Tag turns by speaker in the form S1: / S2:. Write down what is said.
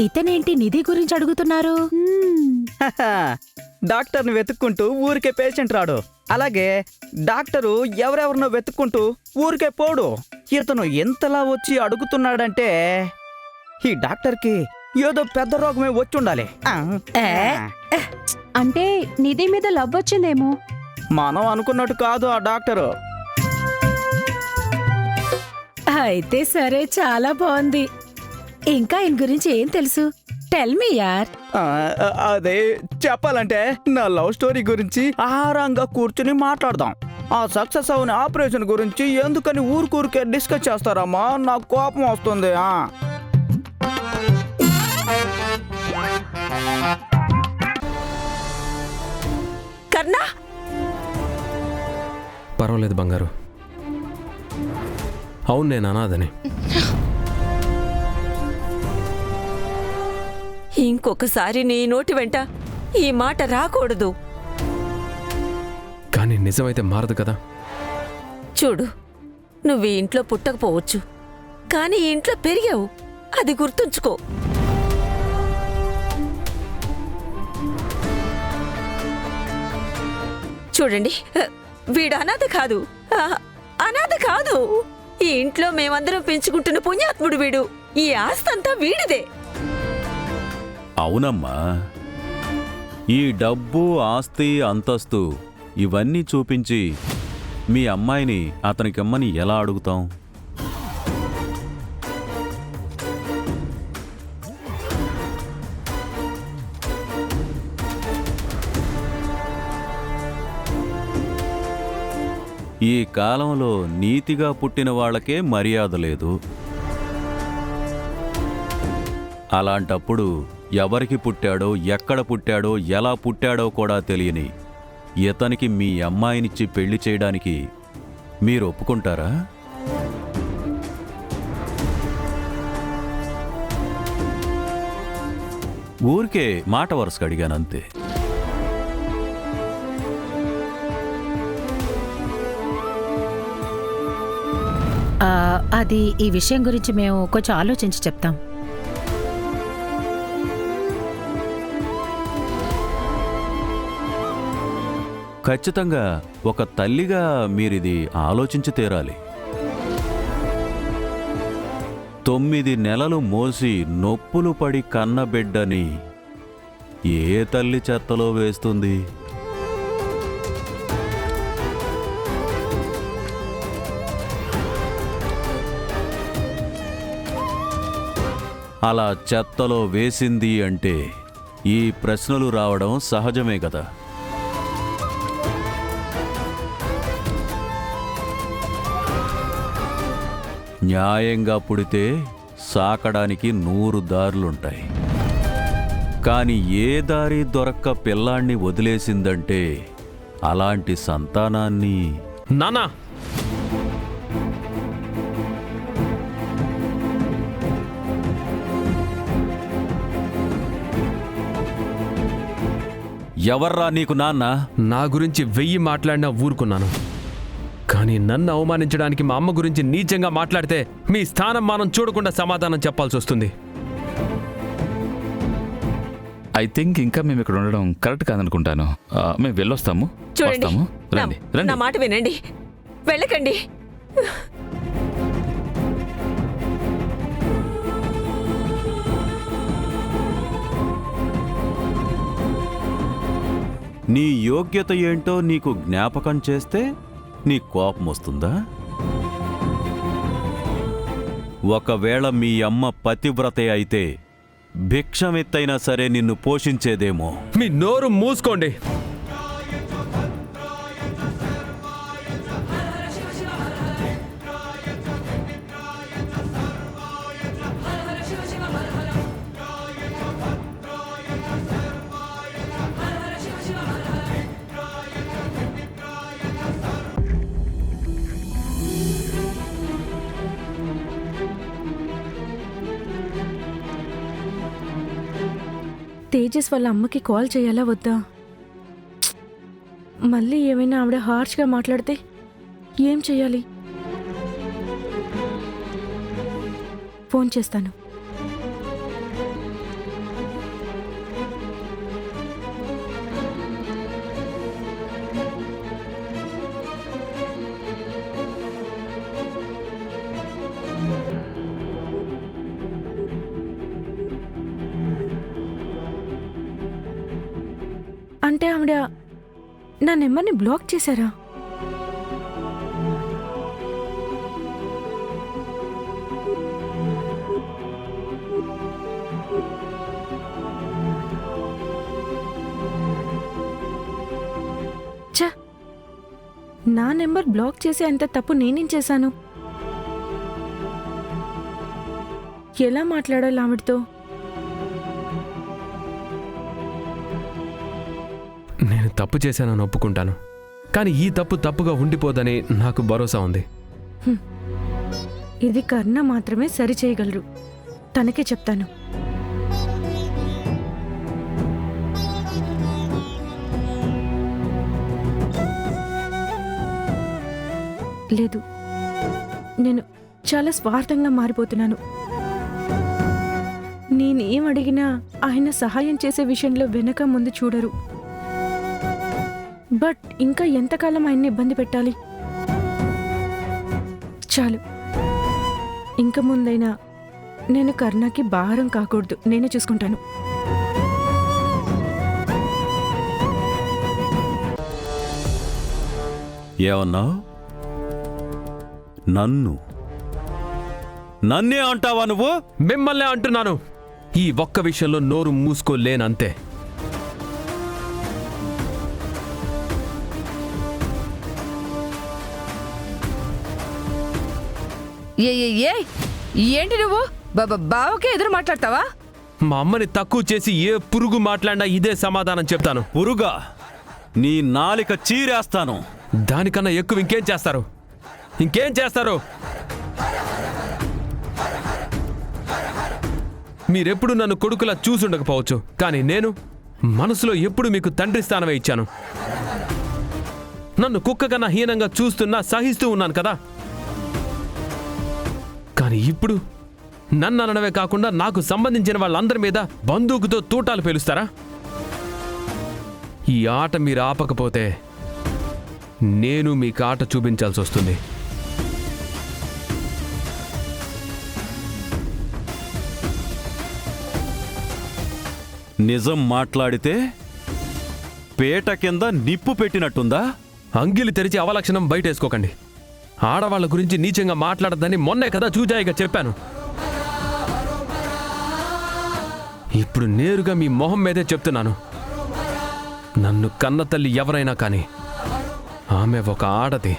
S1: ఇతనేంటి నిధి గురించి అడుగుతున్నారు?
S2: డాక్టర్ని వెతుక్కుంటూ ఊరికే పేషెంట్ రాడు, అలాగే డాక్టరు ఎవరెవరినో వెతుక్కుంటూ ఊరికే పోడు. ఇతను ఎంతలా వచ్చి అడుగుతున్నాడంటే ఈ డాక్టర్కి ఏదో పెద్ద రోగమే వచ్చుండాలి.
S3: అంటే నిధి మీద లవ్ వచ్చిందేమో.
S2: మనం అనుకున్నట్టు కాదు ఆ డాక్టరు.
S1: అయితే సరే, చాలా బాగుంది. ఇంకా ఈయన గురించి ఏం తెలుసు? టెల్ మీ యార్.
S2: అదే చెప్పాలంటే నా లవ్ స్టోరీ గురించి ఆహారంగా కూర్చుని మాట్లాడదాం. ఆ సక్సెస్ అవున ఆపరేషన్ గురించి ఎందుకని ఊరికే డిస్కస్ చేస్తారమ్మా? నాకు కోపం వస్తుంది.
S4: కర్ణా,
S5: పర్వాలేదు బంగారు. అవును, నేను అనాథని.
S4: ఇంకొకసారి నీ నోటి వెంట ఈ మాట రాకూడదు.
S5: కానీ నిజమైతే మారదు కదా.
S4: చూడు, నువ్వు ఈ ఇంట్లో పుట్టకపోవచ్చు, కానీ ఈ ఇంట్లో పెరిగావు, అది గుర్తుంచుకో. చూడండి, వీడు అనాథ కాదు, అనాథ కాదు. ఈ ఇంట్లో మేమందరం పెంచుకుంటున్న పుణ్యాత్ముడు వీడు. ఈ ఆస్తంతా వీడిదే.
S6: అవునమ్మా, ఈ డబ్బు, ఆస్తి, అంతస్తు ఇవన్నీ చూపించి మీ అమ్మాయిని అతనికిమ్మని ఎలా అడుగుతాం? ఈ కాలంలో నీతిగా పుట్టిన వాళ్ళకే మర్యాద లేదు. అలాంటప్పుడు ఎవరికి పుట్టాడో, ఎక్కడ పుట్టాడో, ఎలా పుట్టాడో కూడా తెలియని ఇతనికి మీ అమ్మాయినిచ్చి పెళ్లి చేయడానికి మీరు ఒప్పుకుంటారా? ఊరికే మాట వరుసగా అడిగానంతే.
S1: అది ఈ విషయం గురించి మేము కొంచెం ఆలోచించి చెప్తాం.
S6: ఖచ్చితంగా ఒక తల్లిగా మీరిది ఆలోచించి తీరాలి. 9 నెలలు మోసి నొప్పులు పడి కన్నబిడ్డని ఏ తల్లి చెత్తలో వేస్తుంది? అలా చెత్తలో వేసింది అంటే ఈ ప్రశ్నలు రావడం సహజమే కదా. న్యాయంగా పుడితే సాకడానికి 100 దారులుంటాయి. కాని ఏ దారి దొరక్క పిల్లాన్ని వదిలేసిందంటే అలాంటి సంతానాన్ని...
S5: నానా,
S6: ఎవర్రా నీకు నాన్న?
S5: నా గురించి 1000 మాట్లాడినా ఊరుకున్నాను. కానీ నన్ను అవమానించడానికి మా అమ్మ గురించి నీచంగా మాట్లాడితే మీ స్థానం మానం చూడకుండా సమాధానం చెప్పాల్సి వస్తుంది.
S7: ఐ థింక్ ఇంకా మేము ఇక్కడ ఉండడం కరెక్ట్ కాదనుకుంటాను. మేము వెళ్ళొస్తాము.
S4: చూడండి,
S7: రండి
S4: నా
S7: రండి.
S4: మాట వినండి, వెళ్ళకండి.
S6: నీ యోగ్యత ఏంటో నీకు జ్ఞాపకం చేస్తే నీ కోపం వస్తుందా? ఒకవేళ మీ అమ్మ పతివ్రతే అయితే భిక్షమెత్తైనా సరే నిన్ను పోషించేదేమో.
S5: మీ నోరు మూసుకోండి.
S3: తేజస్ వాళ్ళ అమ్మకి కాల్ చేయాలా వద్దా? మళ్ళీ ఏమైనా ఆవిడ హార్ష్గా మాట్లాడితే ఏం చెయ్యాలి? ఫోన్ చేస్తాను. అంటే ఆవిడ నా నెంబర్ని బ్లాక్ చేశారా? ఛ! నా నెంబర్ బ్లాక్ చేసే అంత తప్పు నేనేం చేశాను? ఎలా మాట్లాడాలి ఆవిడతో?
S5: నేను తప్పు చేశానని ఒప్పుకుంటాను, కానీ ఈ తప్పు తప్పుగా ఉండిపోదని నాకు భరోసా ఉంది.
S3: ఇది కర్ణ మాత్రమే సరి చేయగలరు. తనకే చెప్తాను. లేదు, నేను చాలా స్వార్థంగా మారిపోతున్నాను. నేనేం అడిగినా ఆయన సహాయం చేసే విషయంలో వెనక ముందు చూడరు. బట్ ఇంకా ఎంతకాలం ఆయన్ని ఇబ్బంది పెట్టాలి? చాలు, ఇంక ముందైనా నేను కర్ణకి భారం కాకూడదు. నేనే చూసుకుంటాను.
S6: ఏమన్నావు? నన్నే అంటావా నువ్వు?
S5: మిమ్మల్నే అంటున్నాను. ఈ ఒక్క విషయంలో నోరు మూసుకోలేనంతే.
S8: ఏంటి నువ్వు బావకే ఎదురు మాట్లాడతావా?
S5: మా అమ్మని తక్కువ చేసి ఏ పురుగు మాట్లాడినా ఇదే సమాధానం చెప్తాను.
S6: పురుగా? నీ నాలిక చీరేస్తాను.
S5: దానికన్నా ఎక్కువ ఇంకేం చేస్తారు? మీరెప్పుడు నన్ను కొడుకులా చూసుండకపోవచ్చు, కానీ నేను మనసులో ఎప్పుడు మీకు తండ్రి స్థానమే ఇచ్చాను. నన్ను కుక్క కన్నా హీనంగా చూస్తున్నా సహిస్తూ ఉన్నాను కదా. కానీ ఇప్పుడు నన్ను అనడమే కాకుండా నాకు సంబంధించిన వాళ్ళందరి మీద బందూకుతో తూటాలు పేలుస్తారా? ఈ ఆట మీరు ఆపకపోతే నేను మీకు ఆట చూపించాల్సి వస్తుంది.
S6: నిజం మాట్లాడితే పేట కింద నిప్పు పెట్టినట్టుందా?
S5: అంగిలి తెరిచి అవలక్షణం బయటేసుకోకండి. ఆడవాళ్ల గురించి నీచంగా మాట్లాడద్దని మొన్నే కదా చూజాయిగా చెప్పాను. ఇప్పుడు నేరుగా మీ మొహం మీదే చెప్తున్నాను. నన్ను కన్న తల్లి ఎవరైనా కానీ ఆమె ఒక ఆడది.